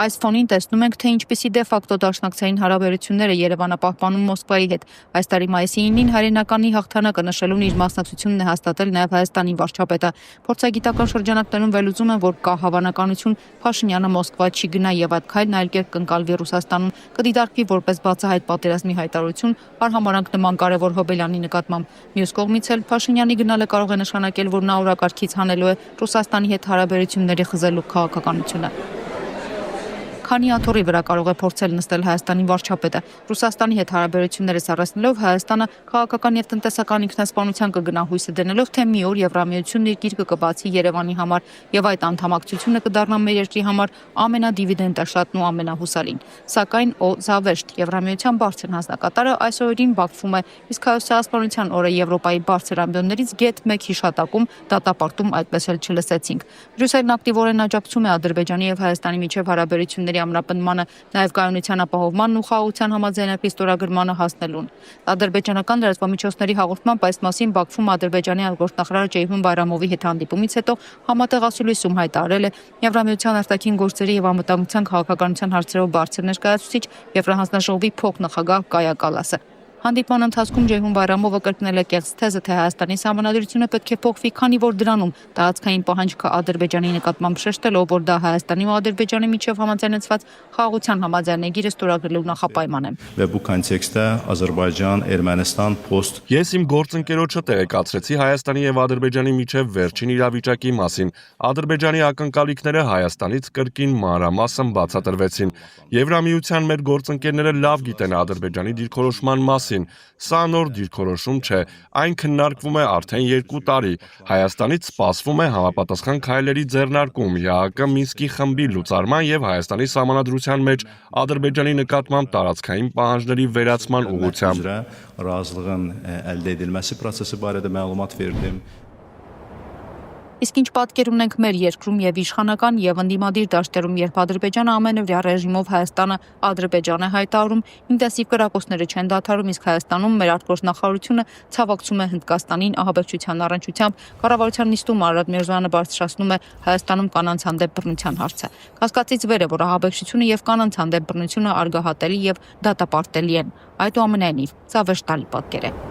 Այս ֆոնին տեսնում ենք, թե ինչպիսի դեֆակտո դաշնակցային հարաբերություններ է Երևանը պահպանում Մոսկվայի հետ։ Այս տարի մայիսի 9-ին հայրենականի հաղթանակը նշելուն իր մասնակցությունն է հաստատել նաև Հայաստանի վարչապետը։ Փորձագիտական շրջանակներում վերլուծում են, որ կա հավանականություն Փաշինյանը Մոսկվա չի գնա եւ այդ քայլն այլ կերպ կընկալվի Ռուսաստանում, կդիտարկվի որպես բացահայտ պատերազմի հայտարարություն, արհամարհանք նման կարևոր հոբելյանի նկատմամբ։ Մյուս կողմից էլ Փաշինյանի գնալը կարող է նշանակել, որ նա օրակարգից հանելու է Ռուսաստանի հետ հարաբերությունների խզելու քաղաքականությունը։ Քանի աթոռի վրա կարող է փորձել նստել Հայաստանի վարչապետը։ Ռուսաստանի հետ հարաբերությունները սառեցնելով Հայաստանը քաղաքական եւ տնտեսական ինքնասպանության կգնա հույսը դնելով, թե մի օր Եվրամիությունն իր գիրկը կբացի Երևանի համար եւ այդ անդամակցությունը կդառնա մեր երկրի համար ամենադիվիդենտաշատն ու ամենահուսալին։ Սակայն զավեշտ Եվրամիության բարձր հանձնակատարը այս օրերին Բաքվում է, իսկ Հայաստանյան օրը Եվրոպայի բարձր ամբիոններից գետ 1 հիշատակում դատապարտում այդպես էլ չլսեցինք։ Բրյուսելն ակտիվորեն աջակցում է Ադրբեջանի եւ Հայաստանի միջև հարաբերությունների ամրապնդմանը, նաև կայունության ապահովմանն ու խաղաղության համաձայնագրի ստորագրմանը հասնելուն։ Ադրբեջանական լրատվամիջոցների հաղորդմամբ այս մասին Բաքվում Ադրբեջանի արտգործնախարար Ceyhun Bayramovի հետ հանդիպումից հետո համատեղասուլիսում հայտարարել է Եվրամիության արտաքին գործերի եւ անվտանգության քաղաքականության հարցերով բարձր ներկայացուցիչ Եվրահանձնաժողովի փոխնախագահ Կայա Կալասը։ Հանդիպման ընթացքում Ceyhun Bayramove կրկնել է կեղծ թեզը, թե Հայաստանի սահմանադրությունը պետք է փոխվի, քանի որ դրանում տարածքային պահանջքը Ադրբեջանի նկատմամբ շեշտելով, որ դա Հայաստանի ու Ադրբեջանի միջև համաձայնեցված խաղաղության համաձայնագիրը ստորագրելու նախապայման է։ Bu kontekstdə Azərbaycan, Ermənistan post Ես իմ գործընկերոջը տեղեկացրեցի Հայաստանի եւ Ադրբեջանի միջև վերջին իրավիճակի մասին։ Ադրբեջանի ակնկալիքները Հայաստանից կրկին մանրամասն բացատրվեցին։ Եվրամիության մեր գործընկերները լավ գիտեն Ադրբեջանի դիրքորոշման մասին։ Սա նոր դիրքորոշում չէ, այն քննարկվում է արդեն 2 տարի։ Հայաստանից սպասվում է համապատասխան քայլերի ձեռնարկում ՀԱԿ Մինսկի խմբի լուծարման եւ Հայաստանի սահմանադրության մեջ Ադրբեջանի նկատմամբ տարածքային պահանջների վերացման ուղղությամբ։ Razılığın əldə edilməsi prosesi barədə məlumat verdim. Իսկ ինչ պատկեր ունենք մեր երկրում եւ իշխանական եւ ընդդիմադիր դաշտերում, երբ Ադրբեջանը ամենօրյա ռեժիմով Հայաստանը Ադրբեջան է հայտարարում, ինտենսիվ կրակոցները չեն դադարում, իսկ Հայաստանում մեր արտգործնախարարությունը ցավակցում է Հնդկաստանին ահաբեկչության առնչությամբ, կառավարության նիստում Արարատ Միրզոյանը բարձրացնում է Հայաստանում կանանց հանդեպ բռնության հարցը։ Կասկածից վեր է, որ ահաբեկչությունը եւ կանանց հանդեպ բռնությունը արգահատելի եւ դատապարտելի են։ Այդուամենայնիվ, ցավեշտալի պատկեր է։